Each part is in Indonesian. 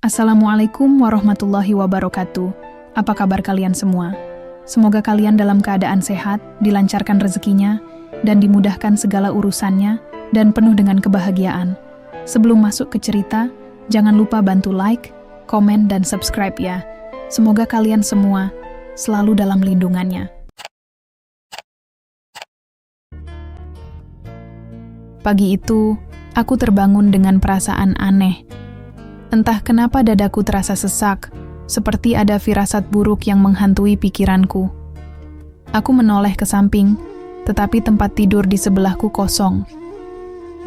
Assalamualaikum warahmatullahi wabarakatuh. Apa kabar kalian semua? Semoga kalian dalam keadaan sehat, dilancarkan rezekinya, dan dimudahkan segala urusannya, dan penuh dengan kebahagiaan. Sebelum masuk ke cerita, jangan lupa bantu like, komen, dan subscribe ya. Semoga kalian semua selalu dalam lindungannya. Pagi itu, aku terbangun dengan perasaan aneh. Entah kenapa dadaku terasa sesak, seperti ada firasat buruk yang menghantui pikiranku. Aku menoleh ke samping, tetapi tempat tidur di sebelahku kosong.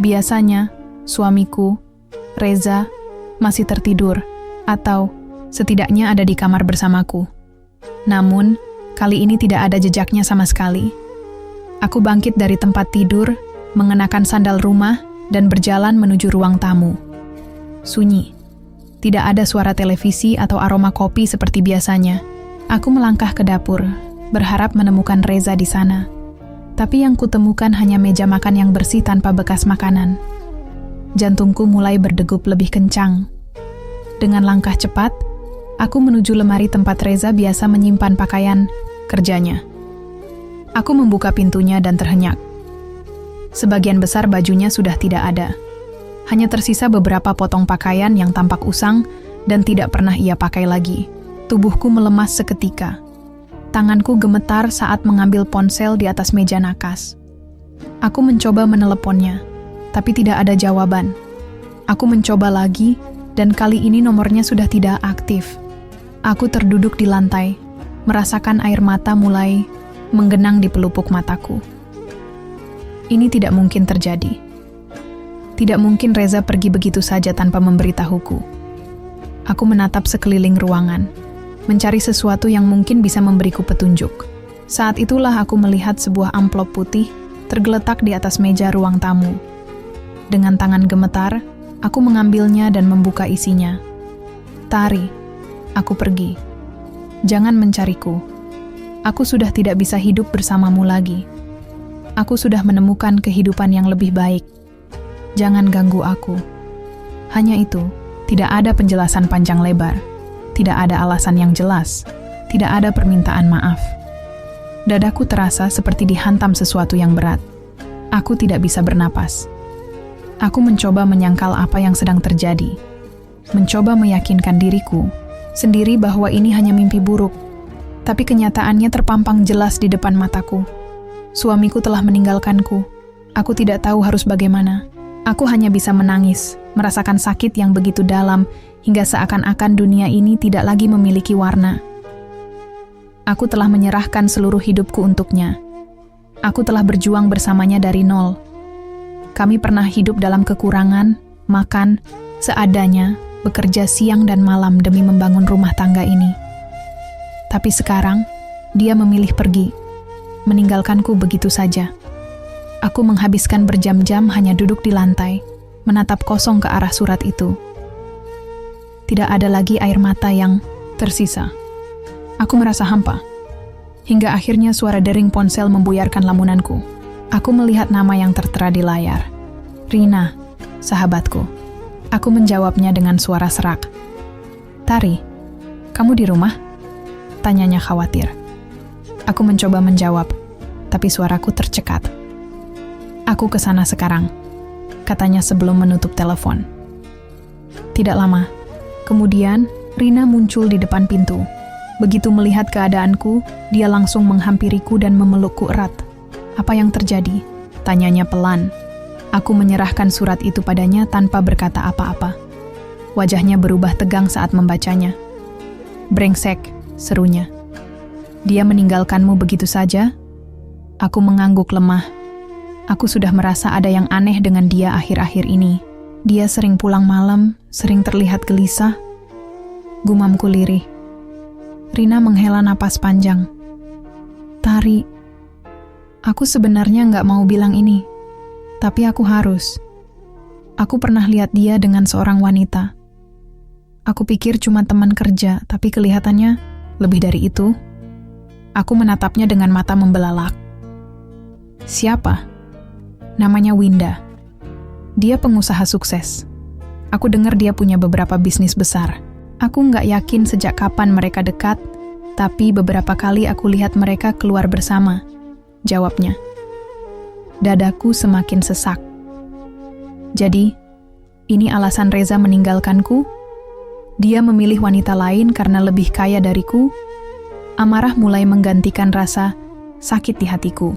Biasanya, suamiku, Reza, masih tertidur, atau setidaknya ada di kamar bersamaku. Namun, kali ini tidak ada jejaknya sama sekali. Aku bangkit dari tempat tidur, mengenakan sandal rumah, dan berjalan menuju ruang tamu. Sunyi. Tidak ada suara televisi atau aroma kopi seperti biasanya. Aku melangkah ke dapur, berharap menemukan Reza di sana. Tapi yang kutemukan hanya meja makan yang bersih tanpa bekas makanan. Jantungku mulai berdegup lebih kencang. Dengan langkah cepat, aku menuju lemari tempat Reza biasa menyimpan pakaian kerjanya. Aku membuka pintunya dan terhenyak. Sebagian besar bajunya sudah tidak ada. Hanya tersisa beberapa potong pakaian yang tampak usang dan tidak pernah ia pakai lagi. Tubuhku melemas seketika. Tanganku gemetar saat mengambil ponsel di atas meja nakas. Aku mencoba meneleponnya, tapi tidak ada jawaban. Aku mencoba lagi, dan kali ini nomornya sudah tidak aktif. Aku terduduk di lantai, merasakan air mata mulai menggenang di pelupuk mataku. Ini tidak mungkin terjadi. Tidak mungkin Reza pergi begitu saja tanpa memberitahuku. Aku menatap sekeliling ruangan, mencari sesuatu yang mungkin bisa memberiku petunjuk. Saat itulah aku melihat sebuah amplop putih tergeletak di atas meja ruang tamu. Dengan tangan gemetar, aku mengambilnya dan membuka isinya. Tari, aku pergi. Jangan mencariku. Aku sudah tidak bisa hidup bersamamu lagi. Aku sudah menemukan kehidupan yang lebih baik. Jangan ganggu aku. Hanya itu, tidak ada penjelasan panjang lebar. Tidak ada alasan yang jelas. Tidak ada permintaan maaf. Dadaku terasa seperti dihantam sesuatu yang berat. Aku tidak bisa bernapas. Aku mencoba menyangkal apa yang sedang terjadi. Mencoba meyakinkan diriku sendiri bahwa ini hanya mimpi buruk. Tapi kenyataannya terpampang jelas di depan mataku. Suamiku telah meninggalkanku. Aku tidak tahu harus bagaimana. Aku hanya bisa menangis, merasakan sakit yang begitu dalam, hingga seakan-akan dunia ini tidak lagi memiliki warna. Aku telah menyerahkan seluruh hidupku untuknya. Aku telah berjuang bersamanya dari nol. Kami pernah hidup dalam kekurangan, makan, seadanya, bekerja siang dan malam demi membangun rumah tangga ini. Tapi sekarang, dia memilih pergi, meninggalkanku begitu saja. Aku menghabiskan berjam-jam hanya duduk di lantai, menatap kosong ke arah surat itu. Tidak ada lagi air mata yang tersisa. Aku merasa hampa. Hingga akhirnya suara dering ponsel membuyarkan lamunanku. Aku melihat nama yang tertera di layar. Rina, sahabatku. Aku menjawabnya dengan suara serak. Tari, kamu di rumah? Tanyanya khawatir. Aku mencoba menjawab, tapi suaraku tercekat. Aku ke sana sekarang, katanya sebelum menutup telepon. Tidak lama, kemudian Rina muncul di depan pintu. Begitu melihat keadaanku, dia langsung menghampiriku dan memelukku erat. Apa yang terjadi? Tanyanya pelan. Aku menyerahkan surat itu padanya tanpa berkata apa-apa. Wajahnya berubah tegang saat membacanya. Brengsek, serunya. Dia meninggalkanmu begitu saja? Aku mengangguk lemah. Aku sudah merasa ada yang aneh dengan dia akhir-akhir ini. Dia sering pulang malam, sering terlihat gelisah. Gumamku lirih. Rina menghela napas panjang. Tari, aku sebenarnya nggak mau bilang ini, tapi aku harus. Aku pernah lihat dia dengan seorang wanita. Aku pikir cuma teman kerja, tapi kelihatannya lebih dari itu. Aku menatapnya dengan mata membelalak. Siapa? Namanya Winda. Dia pengusaha sukses. Aku dengar dia punya beberapa bisnis besar. Aku nggak yakin sejak kapan mereka dekat, tapi beberapa kali aku lihat mereka keluar bersama, jawabnya. Dadaku semakin sesak. Jadi, ini alasan Reza meninggalkanku? Dia memilih wanita lain karena lebih kaya dariku? Amarah mulai menggantikan rasa sakit di hatiku.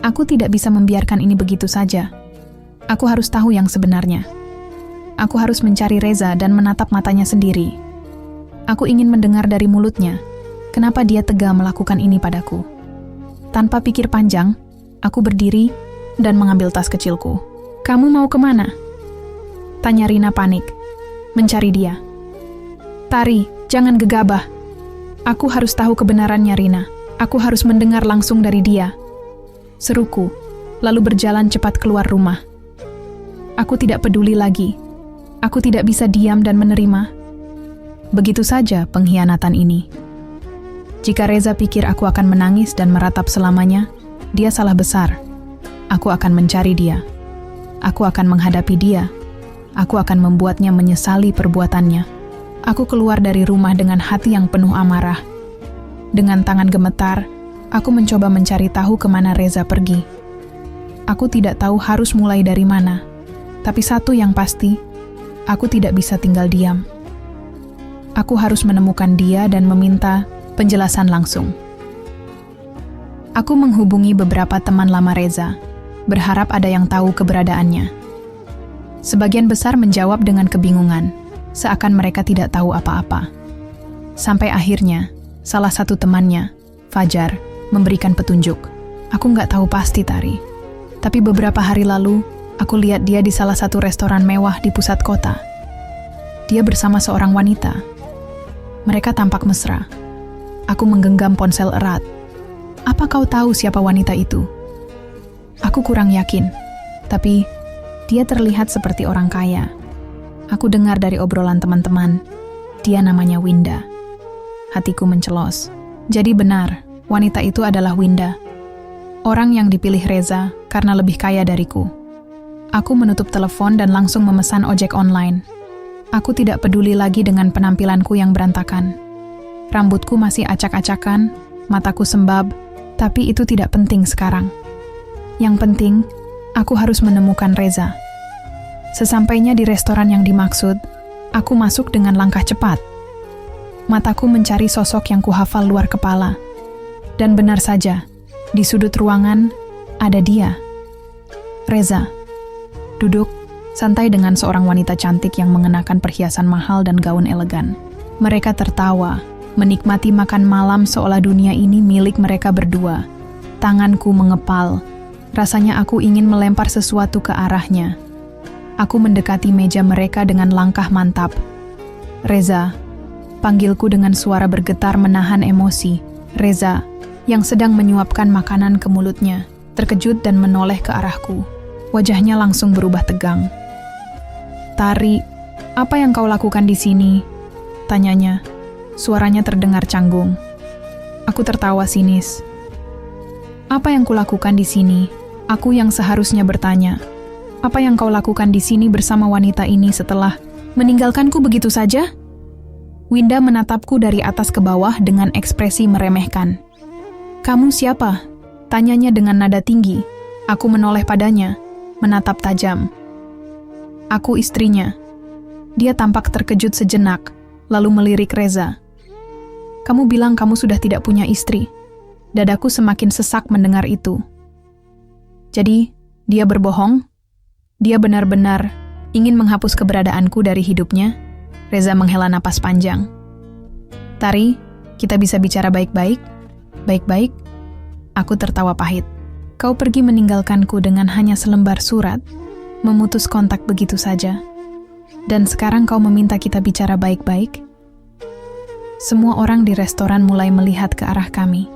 Aku tidak bisa membiarkan ini begitu saja. Aku harus tahu yang sebenarnya. Aku harus mencari Reza dan menatap matanya sendiri. Aku ingin mendengar dari mulutnya, kenapa dia tega melakukan ini padaku. Tanpa pikir panjang, aku berdiri dan mengambil tas kecilku. Kamu mau kemana? Tanya Rina panik. Mencari dia. Tari, jangan gegabah. Aku harus tahu kebenarannya, Rina. Aku harus mendengar langsung dari dia. Seruku, lalu berjalan cepat keluar rumah. Aku tidak peduli lagi. Aku tidak bisa diam dan menerima. Begitu saja pengkhianatan ini. Jika Reza pikir aku akan menangis dan meratap selamanya, dia salah besar. Aku akan mencari dia. Aku akan menghadapi dia. Aku akan membuatnya menyesali perbuatannya. Aku keluar dari rumah dengan hati yang penuh amarah. Dengan tangan gemetar, aku mencoba mencari tahu kemana Reza pergi. Aku tidak tahu harus mulai dari mana. Tapi satu yang pasti, aku tidak bisa tinggal diam. Aku harus menemukan dia dan meminta penjelasan langsung. Aku menghubungi beberapa teman lama Reza, berharap ada yang tahu keberadaannya. Sebagian besar menjawab dengan kebingungan, seakan mereka tidak tahu apa-apa. Sampai akhirnya, salah satu temannya, Fajar, memberikan petunjuk. Aku nggak tahu pasti, Tari. Tapi beberapa hari lalu, aku lihat dia di salah satu restoran mewah di pusat kota. Dia bersama seorang wanita. Mereka tampak mesra. Aku menggenggam ponsel erat. Apa kau tahu siapa wanita itu? Aku kurang yakin, tapi dia terlihat seperti orang kaya. Aku dengar dari obrolan teman-teman, dia namanya Winda. Hatiku mencelos. Jadi benar, wanita itu adalah Winda. Orang yang dipilih Reza karena lebih kaya dariku. Aku menutup telepon dan langsung memesan ojek online. Aku tidak peduli lagi dengan penampilanku yang berantakan. Rambutku masih acak-acakan, mataku sembab, tapi itu tidak penting sekarang. Yang penting, aku harus menemukan Reza. Sesampainya di restoran yang dimaksud, aku masuk dengan langkah cepat. Mataku mencari sosok yang kuhafal luar kepala. Dan benar saja, di sudut ruangan ada dia. Reza. Duduk, santai dengan seorang wanita cantik yang mengenakan perhiasan mahal dan gaun elegan. Mereka tertawa, menikmati makan malam seolah dunia ini milik mereka berdua. Tanganku mengepal. Rasanya aku ingin melempar sesuatu ke arahnya. Aku mendekati meja mereka dengan langkah mantap. Reza, panggilku dengan suara bergetar menahan emosi. Reza, yang sedang menyuapkan makanan ke mulutnya, terkejut dan menoleh ke arahku. Wajahnya langsung berubah tegang. Tari, apa yang kau lakukan di sini? Tanyanya. Suaranya terdengar canggung. Aku tertawa sinis. Apa yang kulakukan di sini? Aku yang seharusnya bertanya. Apa yang kau lakukan di sini bersama wanita ini setelah meninggalkanku begitu saja? Winda menatapku dari atas ke bawah dengan ekspresi meremehkan. Kamu siapa? Tanyanya dengan nada tinggi. Aku menoleh padanya, menatap tajam. Aku istrinya. Dia tampak terkejut sejenak, lalu melirik Reza. Kamu bilang kamu sudah tidak punya istri. Dadaku semakin sesak mendengar itu. Jadi, dia berbohong? Dia benar-benar ingin menghapus keberadaanku dari hidupnya? Reza menghela napas panjang. Tari, kita bisa bicara baik-baik? Baik-baik? Aku tertawa pahit. Kau pergi meninggalkanku dengan hanya selembar surat, memutus kontak begitu saja. Dan sekarang kau meminta kita bicara baik-baik? Semua orang di restoran mulai melihat ke arah kami.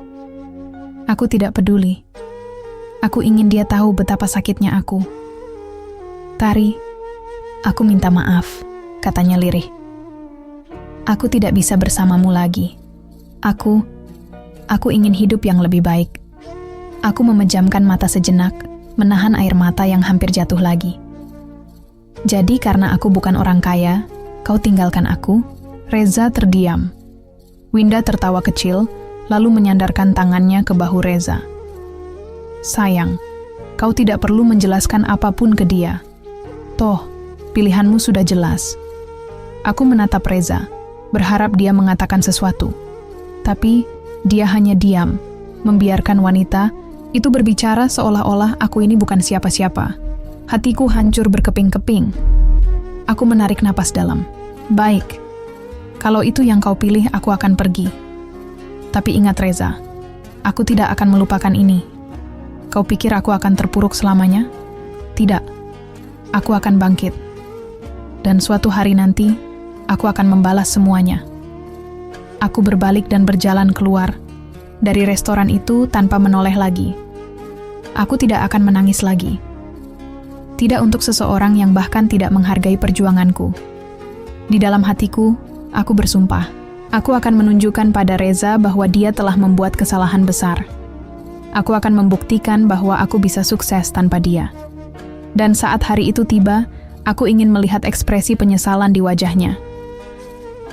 Aku tidak peduli. Aku ingin dia tahu betapa sakitnya aku. Tari, aku minta maaf, katanya lirih. Aku tidak bisa bersamamu lagi. Aku ingin hidup yang lebih baik. Aku memejamkan mata sejenak, menahan air mata yang hampir jatuh lagi. Jadi karena aku bukan orang kaya, kau tinggalkan aku? Reza terdiam. Winda tertawa kecil, lalu menyandarkan tangannya ke bahu Reza. Sayang, kau tidak perlu menjelaskan apapun ke dia. Toh, pilihanmu sudah jelas. Aku menatap Reza, berharap dia mengatakan sesuatu. Tapi, dia hanya diam, membiarkan wanita itu berbicara seolah-olah aku ini bukan siapa-siapa. Hatiku hancur berkeping-keping. Aku menarik napas dalam. Baik, kalau itu yang kau pilih, aku akan pergi. Tapi ingat Reza, aku tidak akan melupakan ini. Kau pikir aku akan terpuruk selamanya? Tidak, aku akan bangkit. Dan suatu hari nanti, aku akan membalas semuanya. Aku berbalik dan berjalan keluar dari restoran itu tanpa menoleh lagi. Aku tidak akan menangis lagi. Tidak untuk seseorang yang bahkan tidak menghargai perjuanganku. Di dalam hatiku, aku bersumpah, aku akan menunjukkan pada Reza bahwa dia telah membuat kesalahan besar. Aku akan membuktikan bahwa aku bisa sukses tanpa dia. Dan saat hari itu tiba, aku ingin melihat ekspresi penyesalan di wajahnya.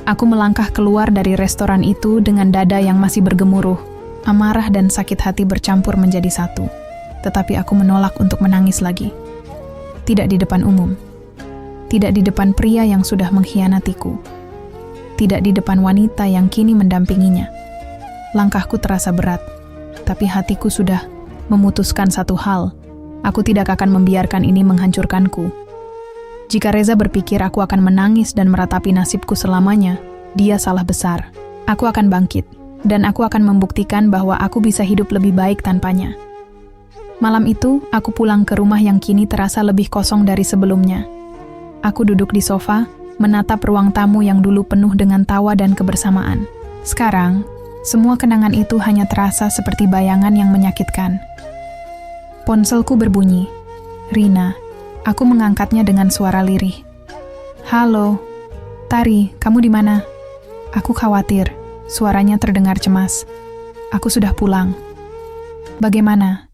Aku melangkah keluar dari restoran itu dengan dada yang masih bergemuruh. Amarah dan sakit hati bercampur menjadi satu. Tetapi aku menolak untuk menangis lagi. Tidak di depan umum. Tidak di depan pria yang sudah mengkhianatiku. Tidak di depan wanita yang kini mendampinginya. Langkahku terasa berat, tapi hatiku sudah memutuskan satu hal. Aku tidak akan membiarkan ini menghancurkanku. Jika Reza berpikir aku akan menangis dan meratapi nasibku selamanya, dia salah besar. Aku akan bangkit, dan aku akan membuktikan bahwa aku bisa hidup lebih baik tanpanya. Malam itu, aku pulang ke rumah yang kini terasa lebih kosong dari sebelumnya. Aku duduk di sofa, menatap ruang tamu yang dulu penuh dengan tawa dan kebersamaan. Sekarang, semua kenangan itu hanya terasa seperti bayangan yang menyakitkan. Ponselku berbunyi. Rina. Aku mengangkatnya dengan suara lirih. Halo, Tari, kamu di mana? Aku khawatir, suaranya terdengar cemas. Aku sudah pulang. Bagaimana?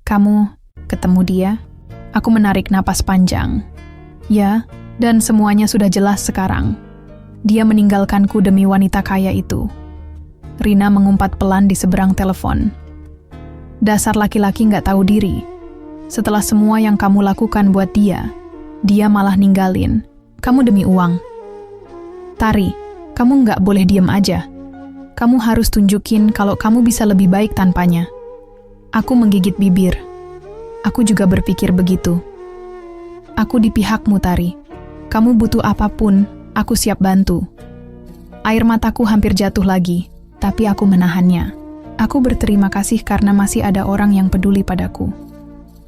Kamu ketemu dia? Aku menarik napas panjang. Ya, dan semuanya sudah jelas sekarang. Dia meninggalkanku demi wanita kaya itu. Rina mengumpat pelan di seberang telepon. Dasar laki-laki nggak tahu diri. Setelah semua yang kamu lakukan buat dia malah ninggalin. Kamu demi uang. Tari, kamu nggak boleh diam aja. Kamu harus tunjukin kalau kamu bisa lebih baik tanpanya. Aku menggigit bibir. Aku juga berpikir begitu. Aku di pihakmu, Tari. Kamu butuh apapun, aku siap bantu. Air mataku hampir jatuh lagi, tapi aku menahannya. Aku berterima kasih karena masih ada orang yang peduli padaku.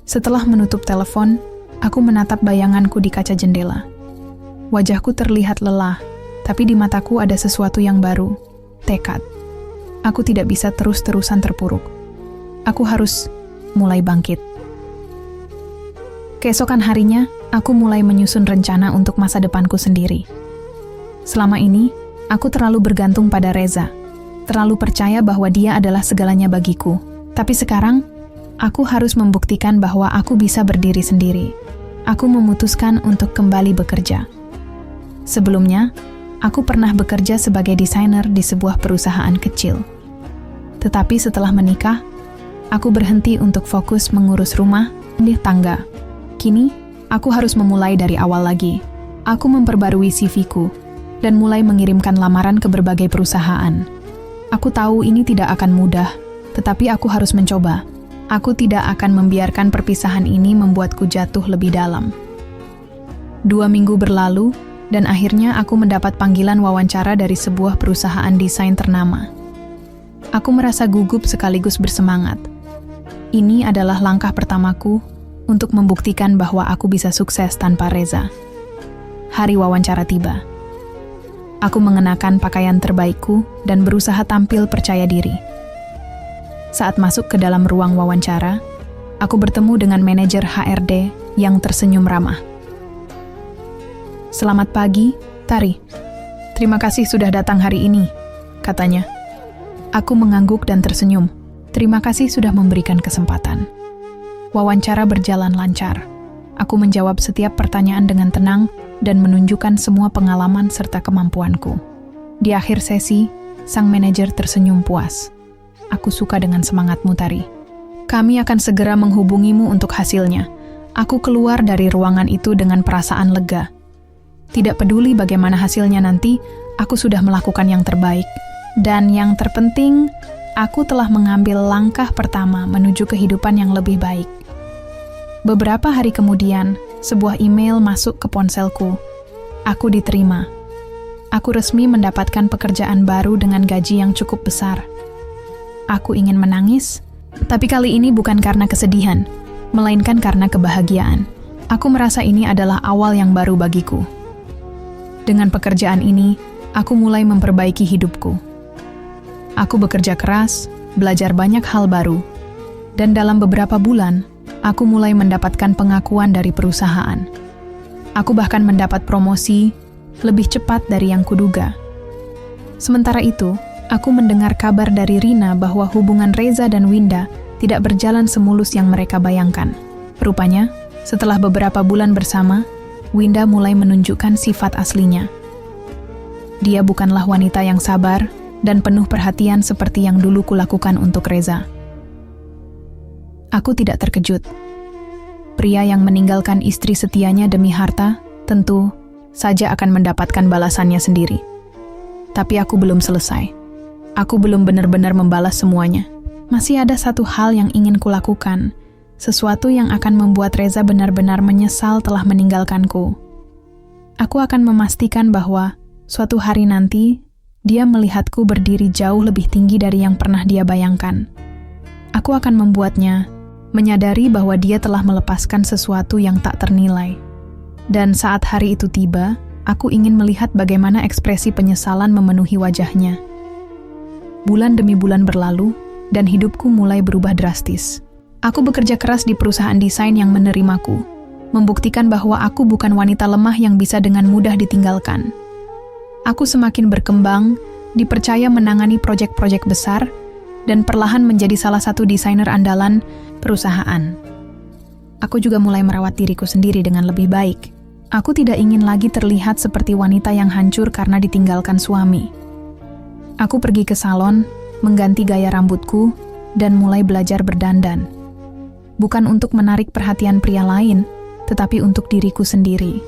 Setelah menutup telepon, aku menatap bayanganku di kaca jendela. Wajahku terlihat lelah, tapi di mataku ada sesuatu yang baru, tekad. Aku tidak bisa terus-terusan terpuruk. Aku harus mulai bangkit. Keesokan harinya, aku mulai menyusun rencana untuk masa depanku sendiri. Selama ini, aku terlalu bergantung pada Reza, terlalu percaya bahwa dia adalah segalanya bagiku. Tapi sekarang, aku harus membuktikan bahwa aku bisa berdiri sendiri. Aku memutuskan untuk kembali bekerja. Sebelumnya, aku pernah bekerja sebagai desainer di sebuah perusahaan kecil. Tetapi setelah menikah, aku berhenti untuk fokus mengurus rumah dan tangga. Kini, aku harus memulai dari awal lagi. Aku memperbarui CV-ku dan mulai mengirimkan lamaran ke berbagai perusahaan. Aku tahu ini tidak akan mudah, tetapi aku harus mencoba. Aku tidak akan membiarkan perpisahan ini membuatku jatuh lebih dalam. 2 minggu berlalu, dan akhirnya aku mendapat panggilan wawancara dari sebuah perusahaan desain ternama. Aku merasa gugup sekaligus bersemangat. Ini adalah langkah pertamaku untuk membuktikan bahwa aku bisa sukses tanpa Reza. Hari wawancara tiba. Aku mengenakan pakaian terbaikku dan berusaha tampil percaya diri. Saat masuk ke dalam ruang wawancara, aku bertemu dengan manajer HRD yang tersenyum ramah. Selamat pagi, Tari. Terima kasih sudah datang hari ini, katanya. Aku mengangguk dan tersenyum. Terima kasih sudah memberikan kesempatan. Wawancara berjalan lancar. Aku menjawab setiap pertanyaan dengan tenang dan menunjukkan semua pengalaman serta kemampuanku. Di akhir sesi, sang manajer tersenyum puas. Aku suka dengan semangatmu, Tari. Kami akan segera menghubungimu untuk hasilnya. Aku keluar dari ruangan itu dengan perasaan lega. Tidak peduli bagaimana hasilnya nanti, aku sudah melakukan yang terbaik. Dan yang terpenting, aku telah mengambil langkah pertama menuju kehidupan yang lebih baik. Beberapa hari kemudian, sebuah email masuk ke ponselku. Aku diterima. Aku resmi mendapatkan pekerjaan baru dengan gaji yang cukup besar. Aku ingin menangis, tapi kali ini bukan karena kesedihan, melainkan karena kebahagiaan. Aku merasa ini adalah awal yang baru bagiku. Dengan pekerjaan ini, aku mulai memperbaiki hidupku. Aku bekerja keras, belajar banyak hal baru, dan dalam beberapa bulan, aku mulai mendapatkan pengakuan dari perusahaan. Aku bahkan mendapat promosi lebih cepat dari yang kuduga. Sementara itu, aku mendengar kabar dari Rina bahwa hubungan Reza dan Winda tidak berjalan semulus yang mereka bayangkan. Rupanya, setelah beberapa bulan bersama, Winda mulai menunjukkan sifat aslinya. Dia bukanlah wanita yang sabar dan penuh perhatian seperti yang dulu kulakukan untuk Reza. Aku tidak terkejut. Pria yang meninggalkan istri setianya demi harta, tentu saja akan mendapatkan balasannya sendiri. Tapi aku belum selesai. Aku belum benar-benar membalas semuanya. Masih ada satu hal yang ingin kulakukan, sesuatu yang akan membuat Reza benar-benar menyesal telah meninggalkanku. Aku akan memastikan bahwa suatu hari nanti, dia melihatku berdiri jauh lebih tinggi dari yang pernah dia bayangkan. Aku akan membuatnya menyadari bahwa dia telah melepaskan sesuatu yang tak ternilai. Dan saat hari itu tiba, aku ingin melihat bagaimana ekspresi penyesalan memenuhi wajahnya. Bulan demi bulan berlalu, dan hidupku mulai berubah drastis. Aku bekerja keras di perusahaan desain yang menerimaku, membuktikan bahwa aku bukan wanita lemah yang bisa dengan mudah ditinggalkan. Aku semakin berkembang, dipercaya menangani proyek-proyek besar, dan perlahan menjadi salah satu desainer andalan perusahaan. Aku juga mulai merawat diriku sendiri dengan lebih baik. Aku tidak ingin lagi terlihat seperti wanita yang hancur karena ditinggalkan suami. Aku pergi ke salon, mengganti gaya rambutku, dan mulai belajar berdandan. Bukan untuk menarik perhatian pria lain, tetapi untuk diriku sendiri.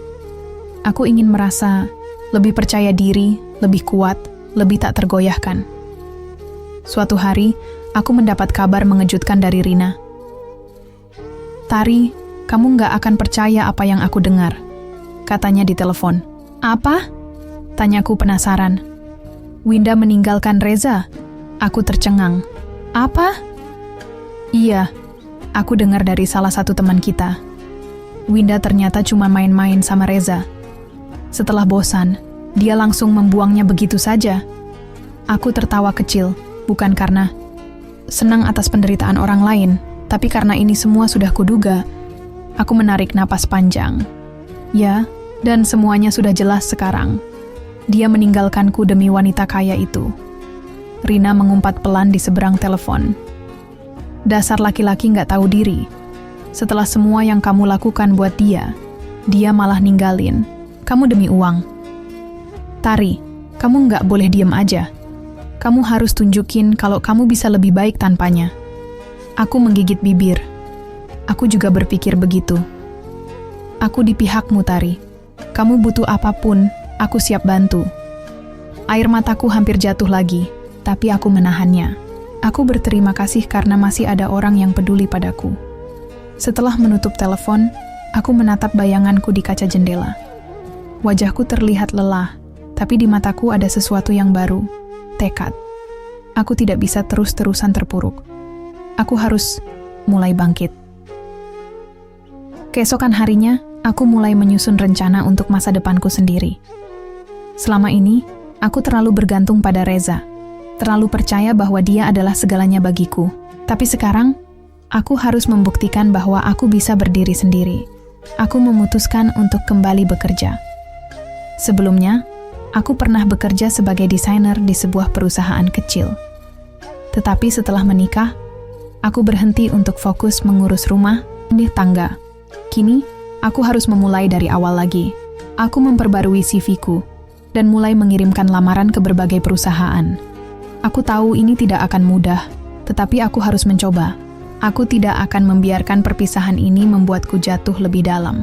Aku ingin merasa lebih percaya diri, lebih kuat, lebih tak tergoyahkan. Suatu hari, aku mendapat kabar mengejutkan dari Rina. "Tari, kamu nggak akan percaya apa yang aku dengar," katanya di telepon. "Apa?" tanyaku penasaran. "Winda meninggalkan Reza." Aku tercengang. "Apa?" "Iya, aku dengar dari salah satu teman kita. Winda ternyata cuma main-main sama Reza. Setelah bosan, dia langsung membuangnya begitu saja." Aku tertawa kecil, bukan karena senang atas penderitaan orang lain, tapi karena ini semua sudah kuduga. Aku menarik napas panjang. Ya, dan semuanya sudah jelas sekarang. Dia meninggalkanku demi wanita kaya itu. Rina mengumpat pelan di seberang telepon. "Dasar laki-laki nggak tahu diri. Setelah semua yang kamu lakukan buat dia malah ninggalin. Kamu demi uang. Tari, kamu nggak boleh diem aja. Kamu harus tunjukin kalau kamu bisa lebih baik tanpanya." Aku menggigit bibir. Aku juga berpikir begitu. "Aku di pihakmu, Tari. Kamu butuh apapun, aku siap bantu." Air mataku hampir jatuh lagi, tapi aku menahannya. Aku berterima kasih karena masih ada orang yang peduli padaku. Setelah menutup telepon, aku menatap bayanganku di kaca jendela. Wajahku terlihat lelah, tapi di mataku ada sesuatu yang baru, tekad. Aku tidak bisa terus-terusan terpuruk. Aku harus mulai bangkit. Keesokan harinya, aku mulai menyusun rencana untuk masa depanku sendiri. Selama ini, aku terlalu bergantung pada Reza, terlalu percaya bahwa dia adalah segalanya bagiku. Tapi sekarang, aku harus membuktikan bahwa aku bisa berdiri sendiri. Aku memutuskan untuk kembali bekerja. Sebelumnya, aku pernah bekerja sebagai desainer di sebuah perusahaan kecil. Tetapi setelah menikah, aku berhenti untuk fokus mengurus rumah dan tangga. Kini, aku harus memulai dari awal lagi. Aku memperbarui CV-ku. dan mulai mengirimkan lamaran ke berbagai perusahaan. Aku tahu ini tidak akan mudah, tetapi aku harus mencoba. Aku tidak akan membiarkan perpisahan ini membuatku jatuh lebih dalam.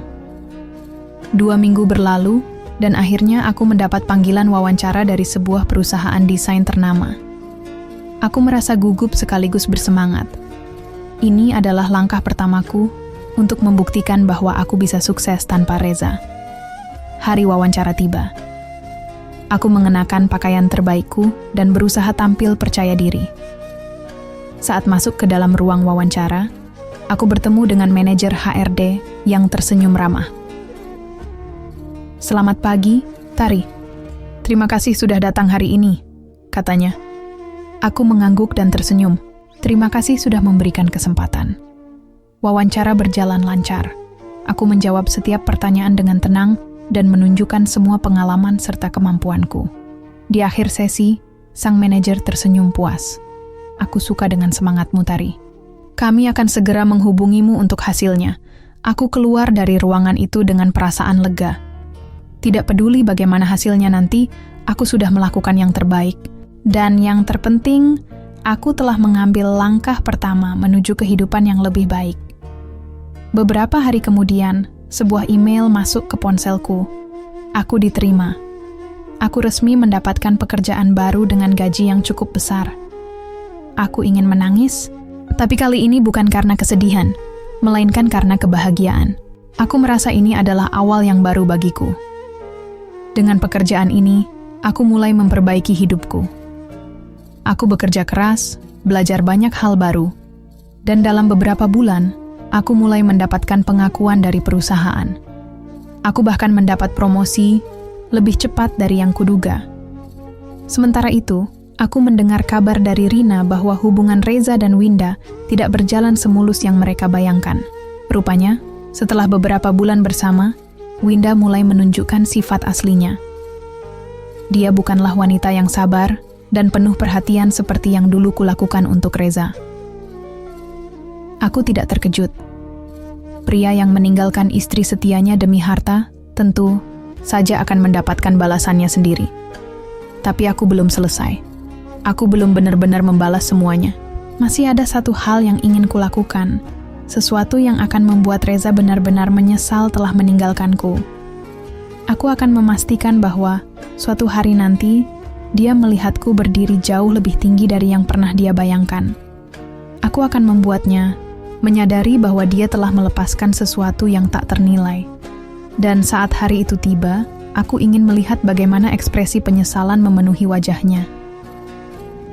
2 minggu berlalu, dan akhirnya aku mendapat panggilan wawancara dari sebuah perusahaan desain ternama. Aku merasa gugup sekaligus bersemangat. Ini adalah langkah pertamaku untuk membuktikan bahwa aku bisa sukses tanpa Reza. Hari wawancara tiba. Aku mengenakan pakaian terbaikku dan berusaha tampil percaya diri. Saat masuk ke dalam ruang wawancara, aku bertemu dengan manajer HRD yang tersenyum ramah. "Selamat pagi, Tari. Terima kasih sudah datang hari ini," katanya. Aku mengangguk dan tersenyum. Terima kasih sudah memberikan kesempatan. Wawancara berjalan lancar. Aku menjawab setiap pertanyaan dengan tenang dan menunjukkan semua pengalaman serta kemampuanku. Di akhir sesi, sang manajer tersenyum puas. "Aku suka dengan semangatmu, Tari. Kami akan segera menghubungimu untuk hasilnya." Aku keluar dari ruangan itu dengan perasaan lega. Tidak peduli bagaimana hasilnya nanti, aku sudah melakukan yang terbaik. Dan yang terpenting, aku telah mengambil langkah pertama menuju kehidupan yang lebih baik. Beberapa hari kemudian, sebuah email masuk ke ponselku. Aku diterima. Aku resmi mendapatkan pekerjaan baru dengan gaji yang cukup besar. Aku ingin menangis, tapi kali ini bukan karena kesedihan, melainkan karena kebahagiaan. Aku merasa ini adalah awal yang baru bagiku. Dengan pekerjaan ini, aku mulai memperbaiki hidupku. Aku bekerja keras, belajar banyak hal baru, dan dalam beberapa bulan, aku mulai mendapatkan pengakuan dari perusahaan. Aku bahkan mendapat promosi lebih cepat dari yang kuduga. Sementara itu, aku mendengar kabar dari Rina bahwa hubungan Reza dan Winda tidak berjalan semulus yang mereka bayangkan. Rupanya, setelah beberapa bulan bersama, Winda mulai menunjukkan sifat aslinya. Dia bukanlah wanita yang sabar dan penuh perhatian seperti yang dulu kulakukan untuk Reza. Aku tidak terkejut. Pria yang meninggalkan istri setianya demi harta, tentu saja akan mendapatkan balasannya sendiri. Tapi aku belum selesai. Aku belum benar-benar membalas semuanya. Masih ada satu hal yang ingin kulakukan, sesuatu yang akan membuat Reza benar-benar menyesal telah meninggalkanku. Aku akan memastikan bahwa suatu hari nanti, dia melihatku berdiri jauh lebih tinggi dari yang pernah dia bayangkan. Aku akan membuatnya menyadari bahwa dia telah melepaskan sesuatu yang tak ternilai. Dan saat hari itu tiba, aku ingin melihat bagaimana ekspresi penyesalan memenuhi wajahnya.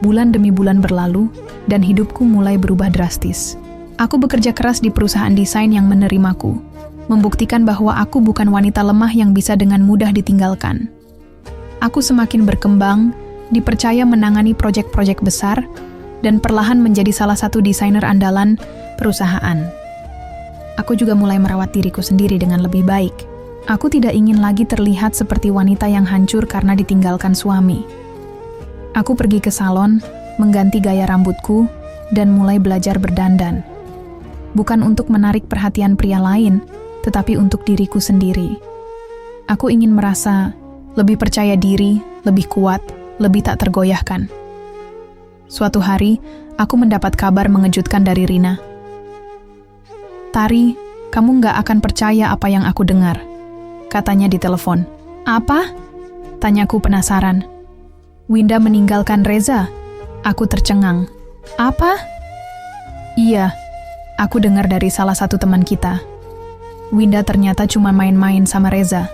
Bulan demi bulan berlalu, dan hidupku mulai berubah drastis. Aku bekerja keras di perusahaan desain yang menerimaku, membuktikan bahwa aku bukan wanita lemah yang bisa dengan mudah ditinggalkan. Aku semakin berkembang, dipercaya menangani proyek-proyek besar, dan perlahan menjadi salah satu desainer andalan perusahaan. Aku juga mulai merawat diriku sendiri dengan lebih baik. Aku tidak ingin lagi terlihat seperti wanita yang hancur karena ditinggalkan suami. Aku pergi ke salon, mengganti gaya rambutku, dan mulai belajar berdandan. Bukan untuk menarik perhatian pria lain, tetapi untuk diriku sendiri. Aku ingin merasa lebih percaya diri, lebih kuat, lebih tak tergoyahkan. Suatu hari, aku mendapat kabar mengejutkan dari Rina. "Tari, kamu nggak akan percaya apa yang aku dengar," katanya di telepon. "Apa?" tanyaku penasaran. "Winda meninggalkan Reza." Aku tercengang. "Apa?" "Iya, aku dengar dari salah satu teman kita. Winda ternyata cuma main-main sama Reza.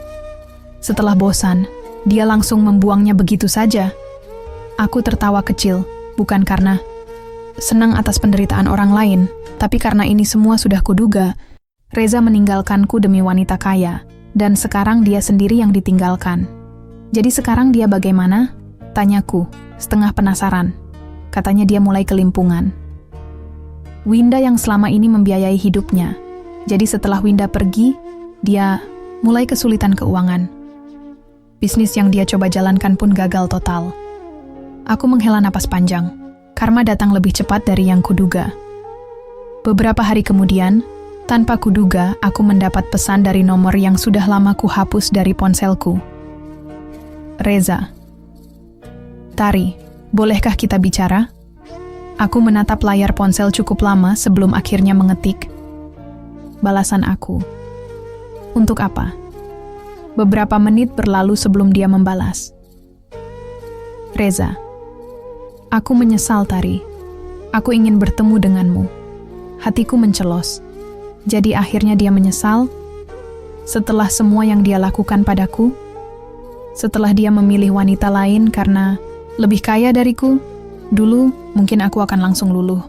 Setelah bosan, dia langsung membuangnya begitu saja." Aku tertawa kecil, bukan karena senang atas penderitaan orang lain, tapi karena ini semua sudah kuduga. Reza meninggalkanku demi wanita kaya, dan sekarang dia sendiri yang ditinggalkan. "Jadi sekarang dia bagaimana?" tanyaku, setengah penasaran. Katanya dia mulai kelimpungan. Winda yang selama ini membiayai hidupnya. Jadi setelah Winda pergi, dia mulai kesulitan keuangan. Bisnis yang dia coba jalankan pun gagal total. Aku menghela napas panjang. Karma datang lebih cepat dari yang kuduga. Beberapa hari kemudian, tanpa kuduga, aku mendapat pesan dari nomor yang sudah lama kuhapus dari ponselku. Reza. Tari, bolehkah kita bicara? Aku menatap layar ponsel cukup lama sebelum akhirnya mengetik. Balasan aku. Untuk apa? Beberapa menit berlalu sebelum dia membalas. Reza. Aku menyesal, Tari. Aku ingin bertemu denganmu. Hatiku mencelos. Jadi akhirnya dia menyesal setelah semua yang dia lakukan padaku? Setelah dia memilih wanita lain karena lebih kaya dariku? Dulu, mungkin aku akan langsung luluh.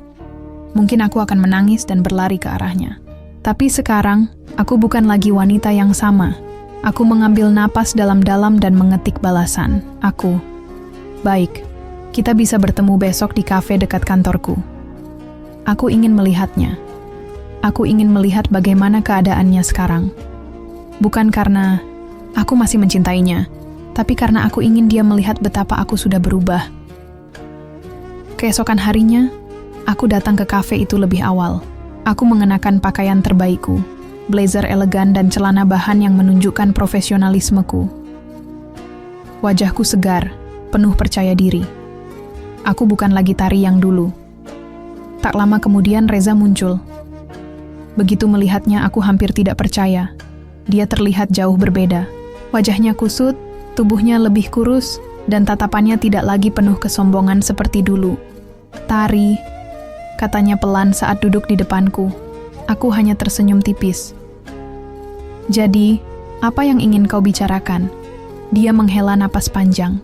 Mungkin aku akan menangis dan berlari ke arahnya. Tapi sekarang, aku bukan lagi wanita yang sama. Aku mengambil napas dalam-dalam dan mengetik balasan. Aku. Baik, kita bisa bertemu besok di kafe dekat kantorku. Aku ingin melihatnya. Aku ingin melihat bagaimana keadaannya sekarang. Bukan karena aku masih mencintainya, tapi karena aku ingin dia melihat betapa aku sudah berubah. Keesokan harinya, aku datang ke kafe itu lebih awal. Aku mengenakan pakaian terbaikku, blazer elegan dan celana bahan yang menunjukkan profesionalismeku. Wajahku segar, penuh percaya diri. Aku bukan lagi Tari yang dulu. Tak lama kemudian Reza muncul. Begitu melihatnya, aku hampir tidak percaya. Dia terlihat jauh berbeda. Wajahnya kusut, tubuhnya lebih kurus, dan tatapannya tidak lagi penuh kesombongan seperti dulu. Tari, katanya pelan saat duduk di depanku. Aku hanya tersenyum tipis. Jadi, apa yang ingin kau bicarakan? Dia menghela napas panjang.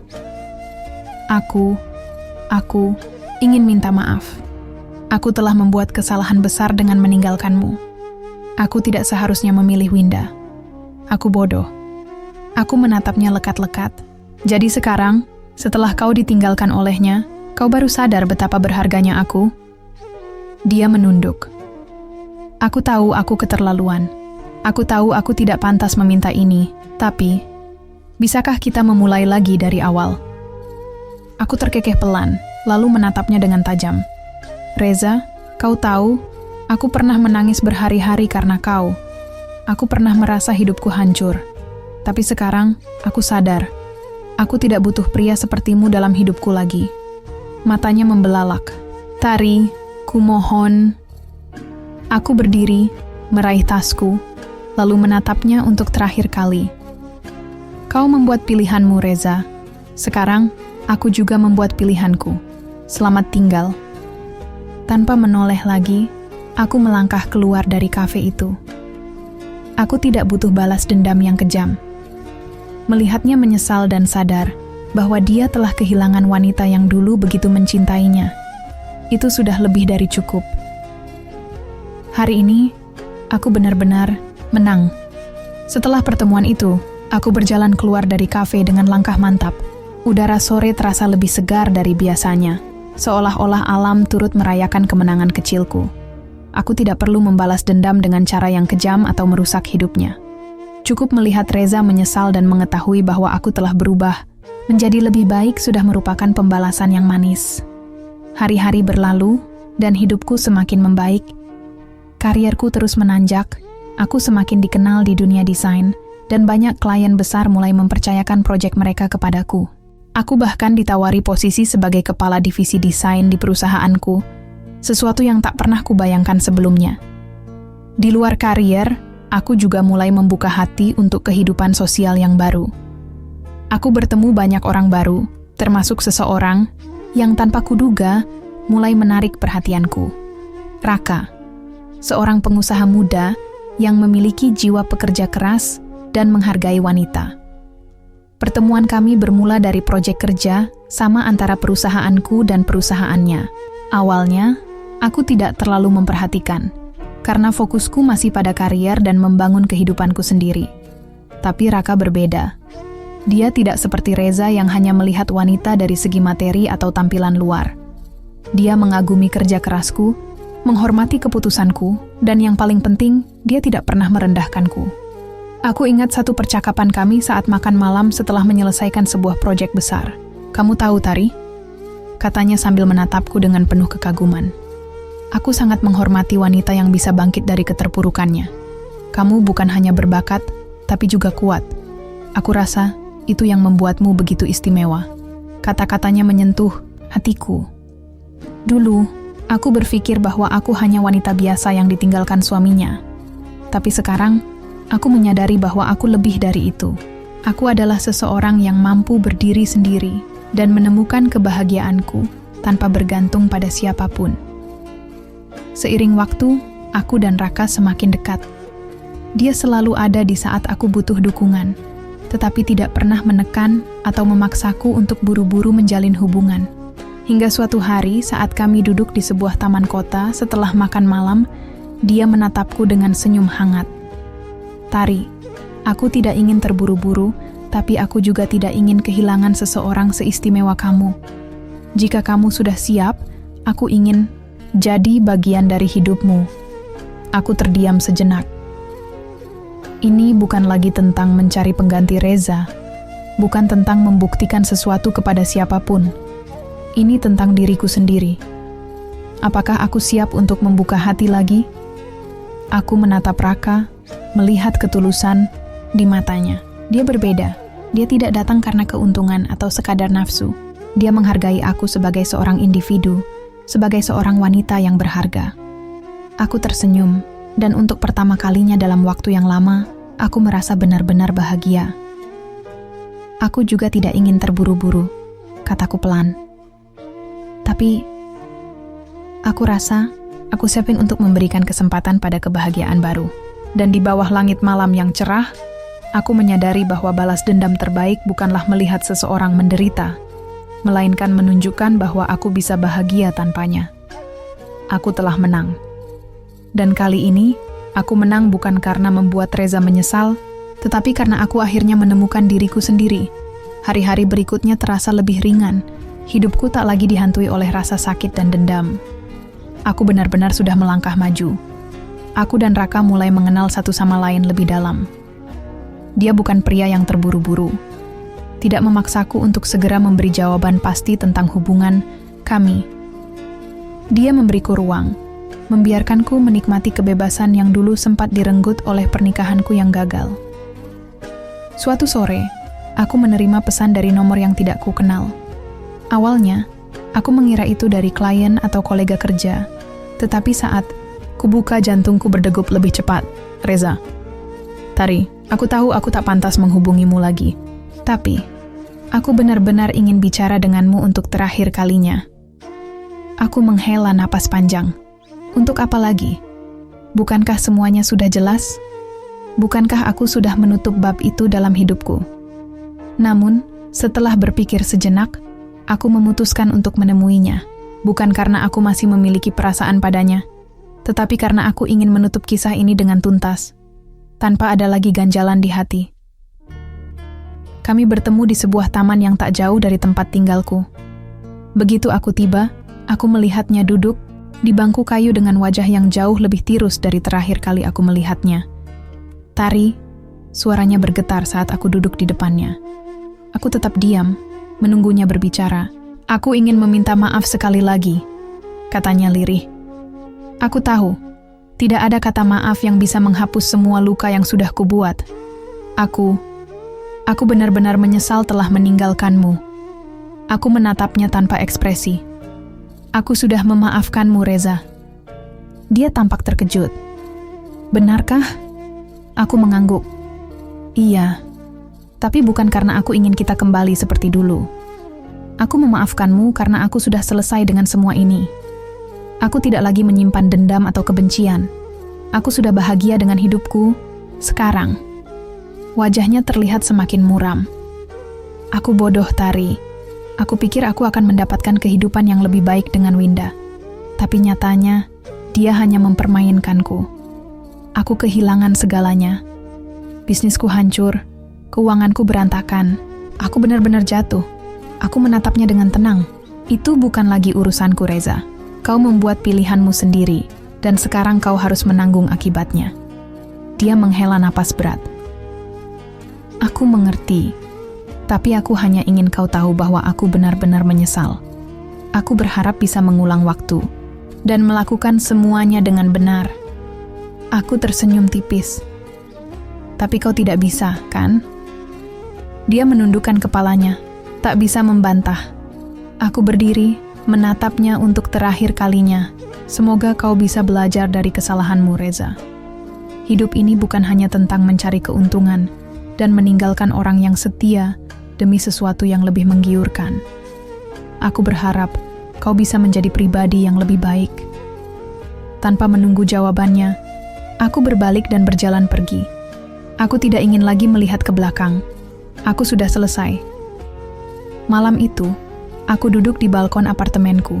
Aku ingin minta maaf. Aku telah membuat kesalahan besar dengan meninggalkanmu. Aku tidak seharusnya memilih Winda. Aku bodoh. Aku menatapnya lekat-lekat. Jadi sekarang, setelah kau ditinggalkan olehnya, kau baru sadar betapa berharganya aku? Dia menunduk. Aku tahu aku keterlaluan. Aku tahu aku tidak pantas meminta ini, tapi bisakah kita memulai lagi dari awal? Aku terkekeh pelan, lalu menatapnya dengan tajam. Reza, kau tahu, aku pernah menangis berhari-hari karena kau. Aku pernah merasa hidupku hancur. Tapi sekarang, aku sadar. Aku tidak butuh pria sepertimu dalam hidupku lagi. Matanya membelalak. Tari, kumohon. Aku berdiri, meraih tasku, lalu menatapnya untuk terakhir kali. Kau membuat pilihanmu, Reza. Sekarang, aku juga membuat pilihanku. Selamat tinggal. Tanpa menoleh lagi, aku melangkah keluar dari kafe itu. Aku tidak butuh balas dendam yang kejam. Melihatnya menyesal dan sadar bahwa dia telah kehilangan wanita yang dulu begitu mencintainya. Itu sudah lebih dari cukup. Hari ini, aku benar-benar menang. Setelah pertemuan itu, aku berjalan keluar dari kafe dengan langkah mantap. Udara sore terasa lebih segar dari biasanya, seolah-olah alam turut merayakan kemenangan kecilku. Aku tidak perlu membalas dendam dengan cara yang kejam atau merusak hidupnya. Cukup melihat Reza menyesal dan mengetahui bahwa aku telah berubah menjadi lebih baik sudah merupakan pembalasan yang manis. Hari-hari berlalu, dan hidupku semakin membaik. Karierku terus menanjak, aku semakin dikenal di dunia desain, dan banyak klien besar mulai mempercayakan proyek mereka kepadaku. Aku bahkan ditawari posisi sebagai kepala divisi desain di perusahaanku, sesuatu yang tak pernah kubayangkan sebelumnya. Di luar karier, aku juga mulai membuka hati untuk kehidupan sosial yang baru. Aku bertemu banyak orang baru, termasuk seseorang yang tanpa kuduga mulai menarik perhatianku. Raka, seorang pengusaha muda yang memiliki jiwa pekerja keras dan menghargai wanita. Pertemuan kami bermula dari proyek kerja sama antara perusahaanku dan perusahaannya. Awalnya, aku tidak terlalu memperhatikan, karena fokusku masih pada karier dan membangun kehidupanku sendiri. Tapi Raka berbeda. Dia tidak seperti Reza yang hanya melihat wanita dari segi materi atau tampilan luar. Dia mengagumi kerja kerasku, menghormati keputusanku, dan yang paling penting, dia tidak pernah merendahkanku. Aku ingat satu percakapan kami saat makan malam setelah menyelesaikan sebuah proyek besar. Kamu tahu, Tari? Katanya sambil menatapku dengan penuh kekaguman. Aku sangat menghormati wanita yang bisa bangkit dari keterpurukannya. Kamu bukan hanya berbakat, tapi juga kuat. Aku rasa itu yang membuatmu begitu istimewa. Kata-katanya menyentuh hatiku. Dulu, aku berpikir bahwa aku hanya wanita biasa yang ditinggalkan suaminya. Tapi sekarang, aku menyadari bahwa aku lebih dari itu. Aku adalah seseorang yang mampu berdiri sendiri dan menemukan kebahagiaanku tanpa bergantung pada siapapun. Seiring waktu, aku dan Raka semakin dekat. Dia selalu ada di saat aku butuh dukungan, tetapi tidak pernah menekan atau memaksaku untuk buru-buru menjalin hubungan. Hingga suatu hari saat kami duduk di sebuah taman kota setelah makan malam, dia menatapku dengan senyum hangat. Tari, aku tidak ingin terburu-buru, tapi aku juga tidak ingin kehilangan seseorang seistimewa kamu. Jika kamu sudah siap, aku ingin jadi bagian dari hidupmu. Aku terdiam sejenak. Ini bukan lagi tentang mencari pengganti Reza, bukan tentang membuktikan sesuatu kepada siapapun. Ini tentang diriku sendiri. Apakah aku siap untuk membuka hati lagi? Aku menatap Raka, melihat ketulusan di matanya. Dia berbeda. Dia tidak datang karena keuntungan atau sekadar nafsu. Dia menghargai aku sebagai seorang individu, sebagai seorang wanita yang berharga. Aku tersenyum, dan untuk pertama kalinya dalam waktu yang lama, aku merasa benar-benar bahagia. Aku juga tidak ingin terburu-buru, kataku pelan. Tapi, aku rasa aku siapin untuk memberikan kesempatan pada kebahagiaan baru. Dan di bawah langit malam yang cerah, aku menyadari bahwa balas dendam terbaik bukanlah melihat seseorang menderita, melainkan menunjukkan bahwa aku bisa bahagia tanpanya. Aku telah menang. Dan kali ini, aku menang bukan karena membuat Reza menyesal, tetapi karena aku akhirnya menemukan diriku sendiri. Hari-hari berikutnya terasa lebih ringan. Hidupku tak lagi dihantui oleh rasa sakit dan dendam. Aku benar-benar sudah melangkah maju. Aku dan Raka mulai mengenal satu sama lain lebih dalam. Dia bukan pria yang terburu-buru. Tidak memaksaku untuk segera memberi jawaban pasti tentang hubungan kami. Dia memberiku ruang, membiarkanku menikmati kebebasan yang dulu sempat direnggut oleh pernikahanku yang gagal. Suatu sore, aku menerima pesan dari nomor yang tidak kukenal. Awalnya, aku mengira itu dari klien atau kolega kerja, tetapi saat kubuka jantungku berdegup lebih cepat. Reza. Tari, aku tahu aku tak pantas menghubungimu lagi. Tapi, aku benar-benar ingin bicara denganmu untuk terakhir kalinya. Aku menghela napas panjang. Untuk apa lagi? Bukankah semuanya sudah jelas? Bukankah aku sudah menutup bab itu dalam hidupku? Namun, setelah berpikir sejenak, aku memutuskan untuk menemuinya. Bukan karena aku masih memiliki perasaan padanya, tetapi karena aku ingin menutup kisah ini dengan tuntas, tanpa ada lagi ganjalan di hati. Kami bertemu di sebuah taman yang tak jauh dari tempat tinggalku. Begitu aku tiba, aku melihatnya duduk di bangku kayu dengan wajah yang jauh lebih tirus dari terakhir kali aku melihatnya. Tari, suaranya bergetar saat aku duduk di depannya. Aku tetap diam, menunggunya berbicara. Aku ingin meminta maaf sekali lagi, katanya lirih. Aku tahu, tidak ada kata maaf yang bisa menghapus semua luka yang sudah kubuat. Aku benar-benar menyesal telah meninggalkanmu. Aku menatapnya tanpa ekspresi. Aku sudah memaafkanmu, Reza. Dia tampak terkejut. Benarkah? Aku mengangguk. Iya, tapi bukan karena aku ingin kita kembali seperti dulu. Aku memaafkanmu karena aku sudah selesai dengan semua ini. Aku tidak lagi menyimpan dendam atau kebencian. Aku sudah bahagia dengan hidupku sekarang. Wajahnya terlihat semakin muram. Aku bodoh, Tari. Aku pikir aku akan mendapatkan kehidupan yang lebih baik dengan Winda. Tapi nyatanya, dia hanya mempermainkanku. Aku kehilangan segalanya. Bisnisku hancur, keuanganku berantakan. Aku benar-benar jatuh. Aku menatapnya dengan tenang. Itu bukan lagi urusanku, Reza. Kau membuat pilihanmu sendiri, dan sekarang kau harus menanggung akibatnya. Dia menghela napas berat. Aku mengerti, tapi aku hanya ingin kau tahu bahwa aku benar-benar menyesal. Aku berharap bisa mengulang waktu, dan melakukan semuanya dengan benar. Aku tersenyum tipis. Tapi kau tidak bisa, kan? Dia menundukkan kepalanya, tak bisa membantah. Aku berdiri, menatapnya untuk terakhir kalinya. Semoga kau bisa belajar dari kesalahanmu, Reza. Hidup ini bukan hanya tentang mencari keuntungan dan meninggalkan orang yang setia demi sesuatu yang lebih menggiurkan. Aku berharap kau bisa menjadi pribadi yang lebih baik. Tanpa menunggu jawabannya, aku berbalik dan berjalan pergi. Aku tidak ingin lagi melihat ke belakang. Aku sudah selesai. Malam itu, aku duduk di balkon apartemenku,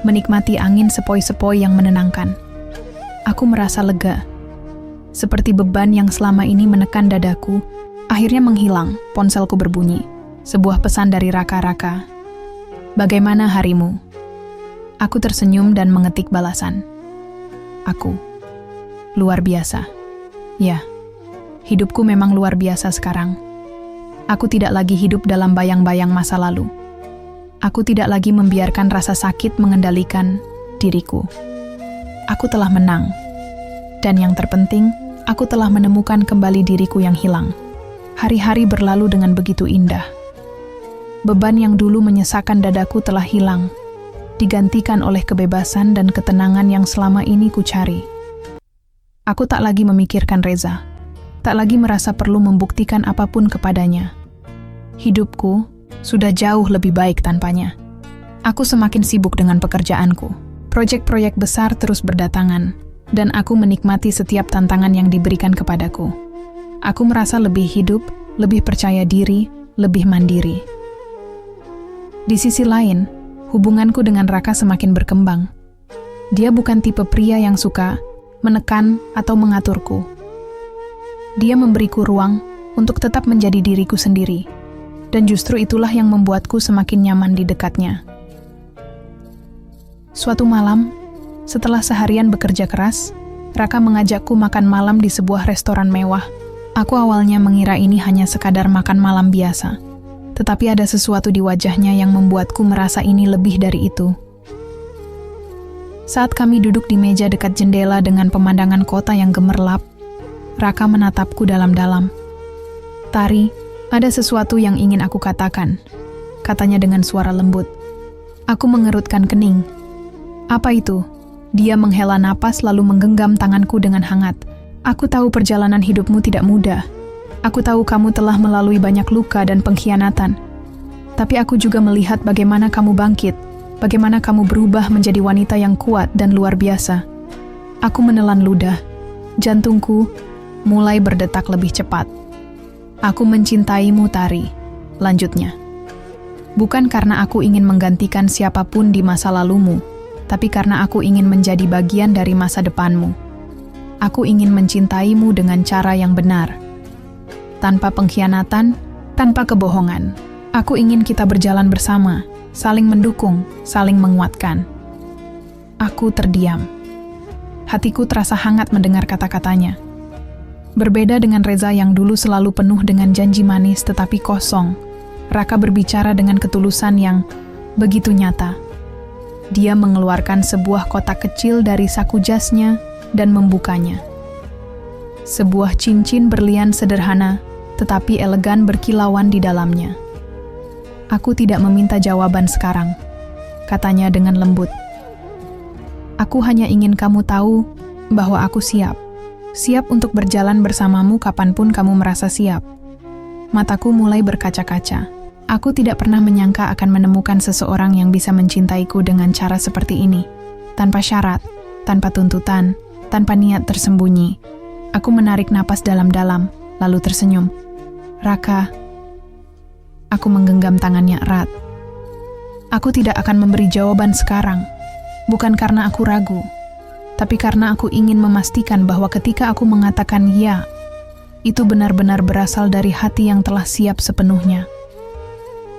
menikmati angin sepoi-sepoi yang menenangkan. Aku merasa lega. Seperti beban yang selama ini menekan dadaku, akhirnya menghilang. Ponselku berbunyi. Sebuah pesan dari Raka. Bagaimana harimu? Aku tersenyum dan mengetik balasan. Aku. Luar biasa. Ya, hidupku memang luar biasa sekarang. Aku tidak lagi hidup dalam bayang-bayang masa lalu. Aku tidak lagi membiarkan rasa sakit mengendalikan diriku. Aku telah menang. Dan yang terpenting, aku telah menemukan kembali diriku yang hilang. Hari-hari berlalu dengan begitu indah. Beban yang dulu menyesakkan dadaku telah hilang, digantikan oleh kebebasan dan ketenangan yang selama ini ku cari. Aku tak lagi memikirkan Reza, tak lagi merasa perlu membuktikan apapun kepadanya. Hidupku sudah jauh lebih baik tanpanya. Aku semakin sibuk dengan pekerjaanku. Proyek-proyek besar terus berdatangan, dan aku menikmati setiap tantangan yang diberikan kepadaku. Aku merasa lebih hidup, lebih percaya diri, lebih mandiri. Di sisi lain, hubunganku dengan Raka semakin berkembang. Dia bukan tipe pria yang suka menekan atau mengaturku. Dia memberiku ruang untuk tetap menjadi diriku sendiri, dan justru itulah yang membuatku semakin nyaman di dekatnya. Suatu malam, setelah seharian bekerja keras, Raka mengajakku makan malam di sebuah restoran mewah. Aku awalnya mengira ini hanya sekadar makan malam biasa, tetapi ada sesuatu di wajahnya yang membuatku merasa ini lebih dari itu. Saat kami duduk di meja dekat jendela dengan pemandangan kota yang gemerlap, Raka menatapku dalam-dalam. "Tari, ada sesuatu yang ingin aku katakan," katanya dengan suara lembut. Aku mengerutkan kening. "Apa itu?" Dia menghela napas lalu menggenggam tanganku dengan hangat. "Aku tahu perjalanan hidupmu tidak mudah. Aku tahu kamu telah melalui banyak luka dan pengkhianatan. Tapi aku juga melihat bagaimana kamu bangkit, bagaimana kamu berubah menjadi wanita yang kuat dan luar biasa." Aku menelan ludah. Jantungku mulai berdetak lebih cepat. "Aku mencintaimu, Tari," lanjutnya. "Bukan karena aku ingin menggantikan siapapun di masa lalumu, tapi karena aku ingin menjadi bagian dari masa depanmu. Aku ingin mencintaimu dengan cara yang benar. Tanpa pengkhianatan, tanpa kebohongan. Aku ingin kita berjalan bersama, saling mendukung, saling menguatkan." Aku terdiam. Hatiku terasa hangat mendengar kata-katanya. Berbeda dengan Reza yang dulu selalu penuh dengan janji manis tetapi kosong, Raka berbicara dengan ketulusan yang begitu nyata. Dia mengeluarkan sebuah kotak kecil dari saku jasnya dan membukanya. Sebuah cincin berlian sederhana, tetapi elegan berkilauan di dalamnya. "Aku tidak meminta jawaban sekarang," katanya dengan lembut. "Aku hanya ingin kamu tahu bahwa aku siap. Siap untuk berjalan bersamamu kapanpun kamu merasa siap." Mataku mulai berkaca-kaca. Aku tidak pernah menyangka akan menemukan seseorang yang bisa mencintaiku dengan cara seperti ini. Tanpa syarat, tanpa tuntutan, tanpa niat tersembunyi. Aku menarik napas dalam-dalam, lalu tersenyum. "Raka." Aku menggenggam tangannya erat. "Aku tidak akan memberi jawaban sekarang. Bukan karena aku ragu, tapi karena aku ingin memastikan bahwa ketika aku mengatakan ya, itu benar-benar berasal dari hati yang telah siap sepenuhnya."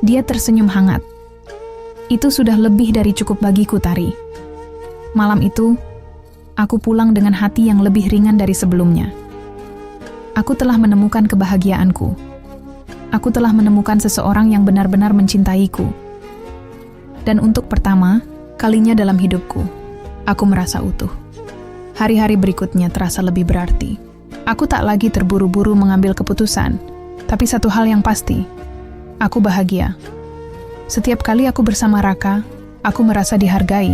Dia tersenyum hangat. "Itu sudah lebih dari cukup bagiku, Tari." Malam itu, aku pulang dengan hati yang lebih ringan dari sebelumnya. Aku telah menemukan kebahagiaanku. Aku telah menemukan seseorang yang benar-benar mencintaiku. Dan untuk pertama kalinya dalam hidupku, aku merasa utuh. Hari-hari berikutnya terasa lebih berarti. Aku tak lagi terburu-buru mengambil keputusan, tapi satu hal yang pasti, Aku bahagia. Setiap kali aku bersama Raka, aku merasa dihargai.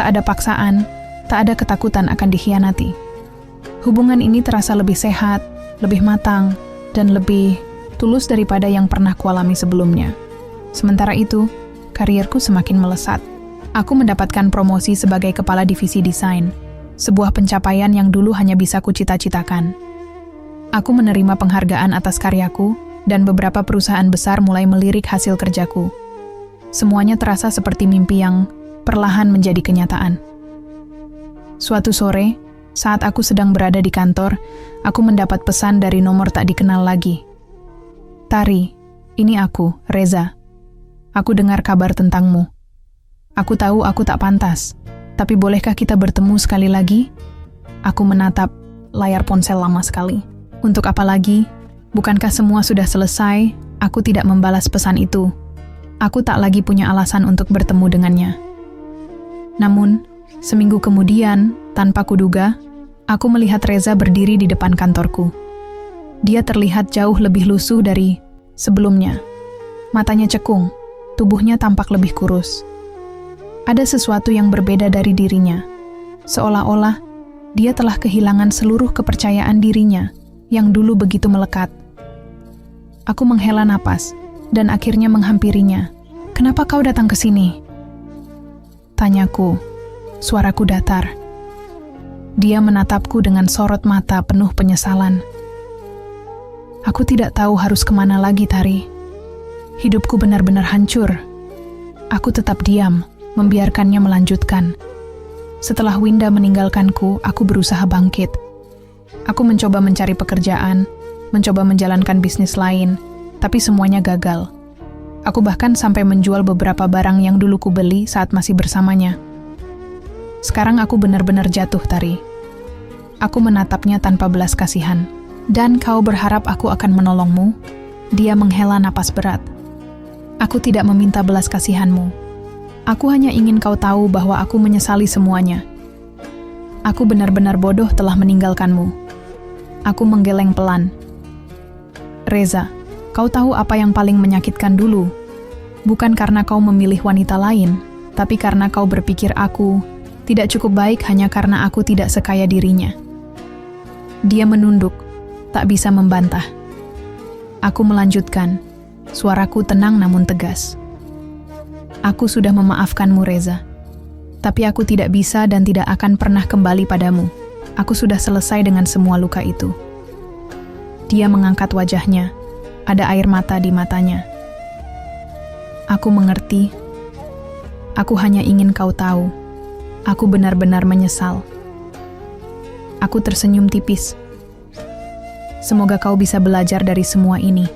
Tak ada paksaan, tak ada ketakutan akan dikhianati. Hubungan ini terasa lebih sehat, lebih matang, dan lebih tulus daripada yang pernah kualami sebelumnya. Sementara itu, karirku semakin melesat. Aku mendapatkan promosi sebagai kepala divisi desain, sebuah pencapaian yang dulu hanya bisa kucita-citakan. Aku menerima penghargaan atas karyaku, dan beberapa perusahaan besar mulai melirik hasil kerjaku. Semuanya terasa seperti mimpi yang perlahan menjadi kenyataan. Suatu sore, saat aku sedang berada di kantor, aku mendapat pesan dari nomor tak dikenal lagi. "Tari, ini aku, Reza. Aku dengar kabar tentangmu. Aku tahu aku tak pantas, tapi bolehkah kita bertemu sekali lagi?" Aku menatap layar ponsel lama sekali. Untuk apa lagi? Bukankah semua sudah selesai? Aku tidak membalas pesan itu. Aku tak lagi punya alasan untuk bertemu dengannya. Namun, seminggu kemudian, tanpa kuduga, aku melihat Reza berdiri di depan kantorku. Dia terlihat jauh lebih lusuh dari sebelumnya. Matanya cekung, tubuhnya tampak lebih kurus. Ada sesuatu yang berbeda dari dirinya. Seolah-olah, dia telah kehilangan seluruh kepercayaan dirinya yang dulu begitu melekat. Aku menghela napas dan akhirnya menghampirinya. "Kenapa kau datang ke sini?" Tanyaku, suaraku datar. Dia menatapku dengan sorot mata penuh penyesalan. "Aku tidak tahu harus kemana lagi, Tari. Hidupku benar-benar hancur." Aku tetap diam, membiarkannya melanjutkan. Setelah Winda meninggalkanku, aku berusaha bangkit. Aku mencoba mencari pekerjaan, mencoba menjalankan bisnis lain, tapi semuanya gagal. Aku bahkan sampai menjual beberapa barang yang dulu kubeli saat masih bersamanya. Sekarang aku benar-benar jatuh, Tari. Aku menatapnya tanpa belas kasihan. "Dan kau berharap aku akan menolongmu?" Dia menghela napas berat. "Aku tidak meminta belas kasihanmu. Aku hanya ingin kau tahu bahwa aku menyesali semuanya. Aku benar-benar bodoh telah meninggalkanmu." Aku menggeleng pelan. "Reza, kau tahu apa yang paling menyakitkan dulu? Bukan karena kau memilih wanita lain, tapi karena kau berpikir aku tidak cukup baik hanya karena aku tidak sekaya dirinya." Dia menunduk, tak bisa membantah. Aku melanjutkan, suaraku tenang namun tegas. "Aku sudah memaafkanmu, Reza. Tapi aku tidak bisa dan tidak akan pernah kembali padamu. Aku sudah selesai dengan semua luka itu." Dia mengangkat wajahnya. Ada air mata di matanya. "Aku mengerti. Aku hanya ingin kau tahu. Aku benar-benar menyesal." Aku tersenyum tipis. "Semoga kau bisa belajar dari semua ini."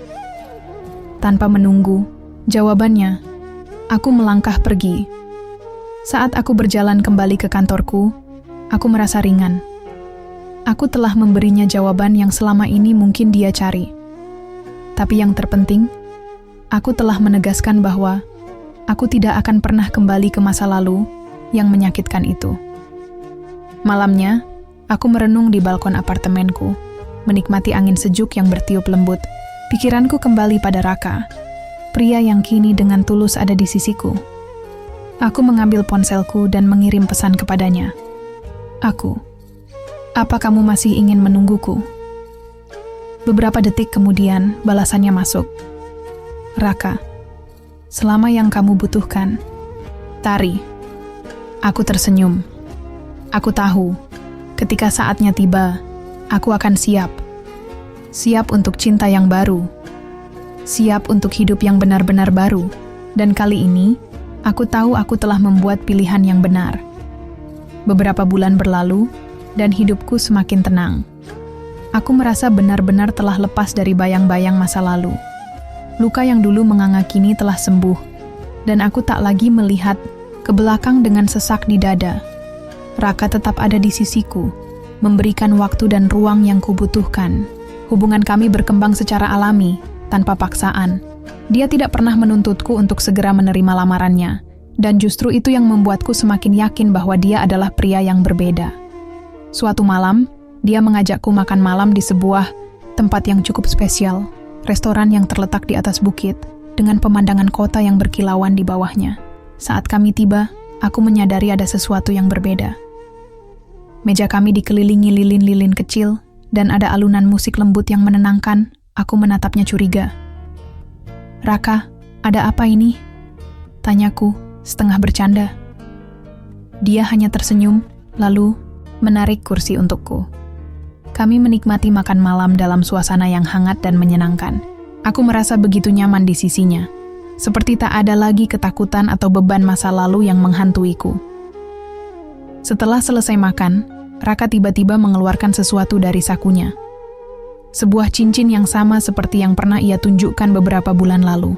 Tanpa menunggu jawabannya, aku melangkah pergi. Saat aku berjalan kembali ke kantorku, aku merasa ringan. Aku telah memberinya jawaban yang selama ini mungkin dia cari. Tapi yang terpenting, aku telah menegaskan bahwa aku tidak akan pernah kembali ke masa lalu yang menyakitkan itu. Malamnya, aku merenung di balkon apartemenku, menikmati angin sejuk yang bertiup lembut. Pikiranku kembali pada Raka, pria yang kini dengan tulus ada di sisiku. Aku mengambil ponselku dan mengirim pesan kepadanya. "Aku, apa kamu masih ingin menungguku?" Beberapa detik kemudian, balasannya masuk. "Raka, selama yang kamu butuhkan." "Tari." Aku tersenyum. Aku tahu, ketika saatnya tiba, aku akan siap. Siap untuk cinta yang baru. Siap untuk hidup yang benar-benar baru. Dan kali ini, aku tahu aku telah membuat pilihan yang benar. Beberapa bulan berlalu, dan hidupku semakin tenang. Aku merasa benar-benar telah lepas dari bayang-bayang masa lalu. Luka yang dulu menganga kini telah sembuh, dan aku tak lagi melihat ke belakang dengan sesak di dada. Raka tetap ada di sisiku, memberikan waktu dan ruang yang kubutuhkan. Hubungan kami berkembang secara alami, tanpa paksaan. Dia tidak pernah menuntutku untuk segera menerima lamarannya, dan justru itu yang membuatku semakin yakin bahwa dia adalah pria yang berbeda. Suatu malam, dia mengajakku makan malam di sebuah tempat yang cukup spesial. restoran yang terletak di atas bukit, dengan pemandangan kota yang berkilauan di bawahnya. Saat kami tiba, aku menyadari ada sesuatu yang berbeda. Meja kami dikelilingi lilin-lilin kecil, dan ada alunan musik lembut yang menenangkan. Aku menatapnya curiga. "Raka, ada apa ini?" tanyaku, setengah bercanda. Dia hanya tersenyum, lalu menarik kursi untukku. Kami menikmati makan malam dalam suasana yang hangat dan menyenangkan. Aku merasa begitu nyaman di sisinya, seperti tak ada lagi ketakutan atau beban masa lalu yang menghantuiku. Setelah selesai makan, Raka tiba-tiba mengeluarkan sesuatu dari sakunya. Sebuah cincin yang sama seperti yang pernah ia tunjukkan beberapa bulan lalu.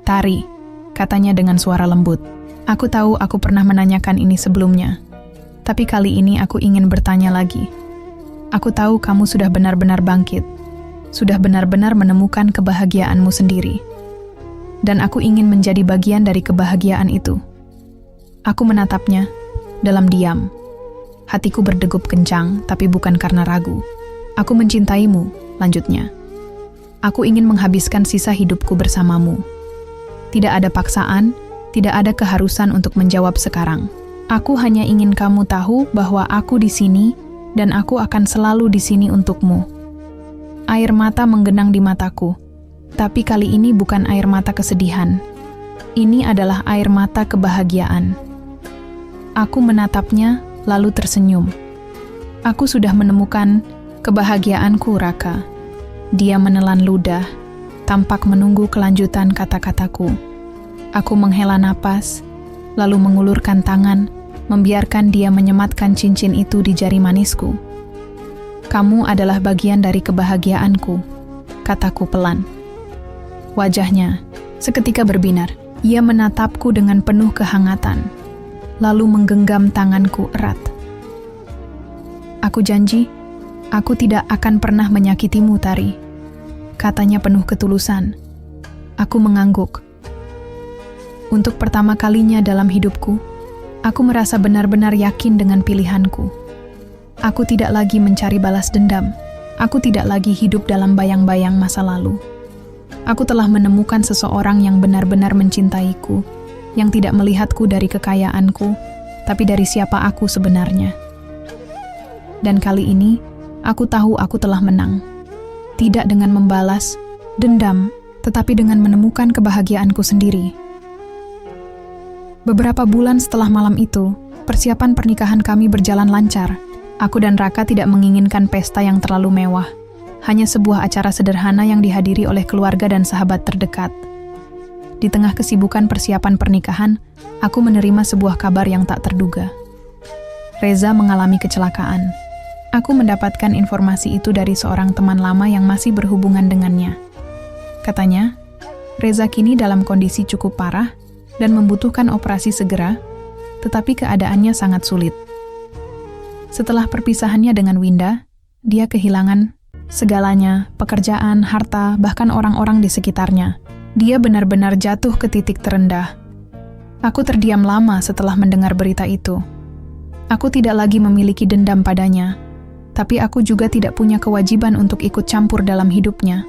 "Tari," katanya dengan suara lembut. Aku tahu aku pernah menanyakan ini sebelumnya, tapi kali ini aku ingin bertanya lagi. Aku tahu kamu sudah benar-benar bangkit, sudah benar-benar menemukan kebahagiaanmu sendiri. Dan aku ingin menjadi bagian dari kebahagiaan itu. Aku menatapnya, dalam diam. Hatiku berdegup kencang, tapi bukan karena ragu. "Aku mencintaimu," lanjutnya. "Aku ingin menghabiskan sisa hidupku bersamamu. Tidak ada paksaan, tidak ada keharusan untuk menjawab sekarang. Aku hanya ingin kamu tahu bahwa aku di sini, dan aku akan selalu di sini untukmu." Air mata menggenang di mataku, tapi kali ini bukan air mata kesedihan. Ini adalah air mata kebahagiaan. Aku menatapnya, lalu tersenyum. "Aku sudah menemukan kebahagiaanku, Raka." Dia menelan ludah, tampak menunggu kelanjutan kata-kataku. Aku menghela napas, lalu mengulurkan tangan, membiarkan dia menyematkan cincin itu di jari manisku. "Kamu adalah bagian dari kebahagiaanku," kataku pelan. Wajahnya seketika berbinar. Ia menatapku dengan penuh kehangatan, lalu menggenggam tanganku erat. "Aku janji, aku tidak akan pernah menyakitimu, Tari," katanya penuh ketulusan. Aku mengangguk. Untuk pertama kalinya dalam hidupku, aku merasa benar-benar yakin dengan pilihanku. Aku tidak lagi mencari balas dendam. Aku tidak lagi hidup dalam bayang-bayang masa lalu. Aku telah menemukan seseorang yang benar-benar mencintaiku, yang tidak melihatku dari kekayaanku, tapi dari siapa aku sebenarnya. Dan kali ini, aku tahu aku telah menang. Tidak dengan membalas dendam, tetapi dengan menemukan kebahagiaanku sendiri. Beberapa bulan setelah malam itu, persiapan pernikahan kami berjalan lancar. Aku dan Raka tidak menginginkan pesta yang terlalu mewah, hanya sebuah acara sederhana yang dihadiri oleh keluarga dan sahabat terdekat. Di tengah kesibukan persiapan pernikahan, aku menerima sebuah kabar yang tak terduga. Reza mengalami kecelakaan. Aku mendapatkan informasi itu dari seorang teman lama yang masih berhubungan dengannya. Katanya, Reza kini dalam kondisi cukup parah dan membutuhkan operasi segera, tetapi keadaannya sangat sulit. Setelah perpisahannya dengan Winda, dia kehilangan segalanya, pekerjaan, harta, bahkan orang-orang di sekitarnya. Dia benar-benar jatuh ke titik terendah. Aku terdiam lama setelah mendengar berita itu. Aku tidak lagi memiliki dendam padanya, tapi aku juga tidak punya kewajiban untuk ikut campur dalam hidupnya.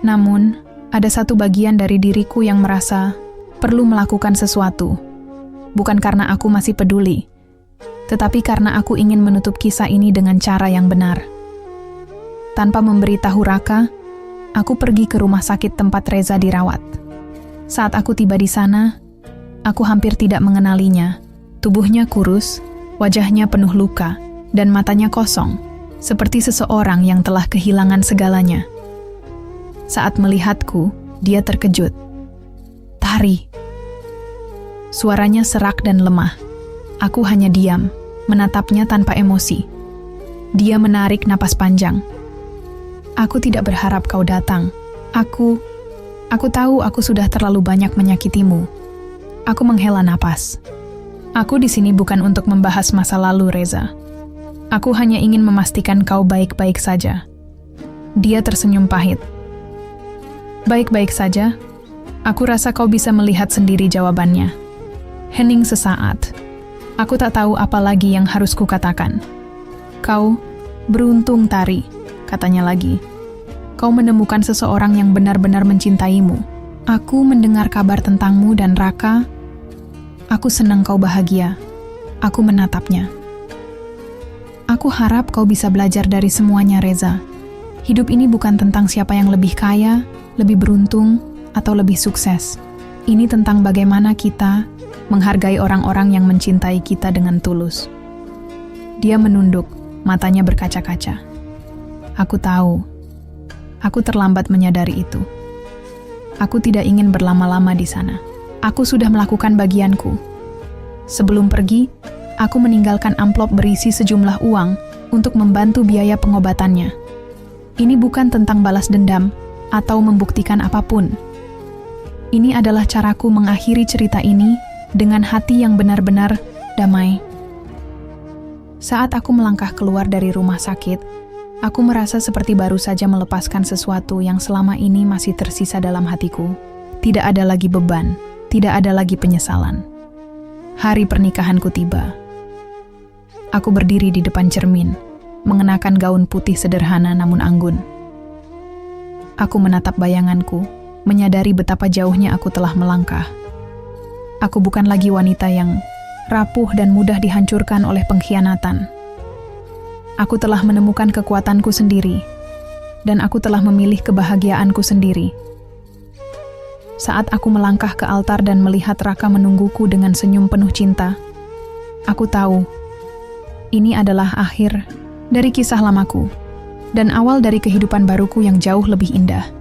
Namun, ada satu bagian dari diriku yang merasa perlu melakukan sesuatu. Bukan karena aku masih peduli, tetapi karena aku ingin menutup kisah ini dengan cara yang benar. Tanpa memberitahu Raka, aku pergi ke rumah sakit tempat Reza dirawat. Saat aku tiba di sana, aku hampir tidak mengenalinya. Tubuhnya kurus, wajahnya penuh luka, dan matanya kosong, seperti seseorang yang telah kehilangan segalanya. Saat melihatku, dia terkejut. "Tari." Suaranya serak dan lemah. Aku hanya diam, menatapnya tanpa emosi. Dia menarik napas panjang. "Aku tidak berharap kau datang. Aku tahu aku sudah terlalu banyak menyakitimu." Aku menghela napas. "Aku di sini bukan untuk membahas masa lalu, Reza. Aku hanya ingin memastikan kau baik-baik saja." Dia tersenyum pahit. "Baik-baik saja? Aku rasa kau bisa melihat sendiri jawabannya." Hening sesaat. Aku tak tahu apa lagi yang harus kukatakan. "Kau beruntung, Tari," katanya lagi. kau menemukan seseorang yang benar-benar mencintaimu. Aku mendengar kabar tentangmu dan Raka. Aku senang kau bahagia. Aku menatapnya. Aku harap kau bisa belajar dari semuanya, Reza. Hidup ini bukan tentang siapa yang lebih kaya, lebih beruntung, atau lebih sukses. Ini tentang bagaimana kita menghargai orang-orang yang mencintai kita dengan tulus. Dia menunduk, matanya berkaca-kaca. Aku tahu. Aku terlambat menyadari itu. Aku tidak ingin berlama-lama di sana. Aku sudah melakukan bagianku. Sebelum pergi, aku meninggalkan amplop berisi sejumlah uang untuk membantu biaya pengobatannya. Ini bukan tentang balas dendam atau membuktikan apapun. Ini adalah caraku mengakhiri cerita ini dengan hati yang benar-benar damai. Saat aku melangkah keluar dari rumah sakit, aku merasa seperti baru saja melepaskan sesuatu yang selama ini masih tersisa dalam hatiku. Tidak ada lagi beban, tidak ada lagi penyesalan. Hari pernikahanku tiba. Aku berdiri di depan cermin, mengenakan gaun putih sederhana namun anggun. Aku menatap bayanganku, menyadari betapa jauhnya aku telah melangkah. Aku bukan lagi wanita yang rapuh dan mudah dihancurkan oleh pengkhianatan. Aku telah menemukan kekuatanku sendiri, dan aku telah memilih kebahagiaanku sendiri. Saat aku melangkah ke altar dan melihat Raka menungguku dengan senyum penuh cinta, aku tahu ini adalah akhir dari kisah lamaku dan awal dari kehidupan baruku yang jauh lebih indah.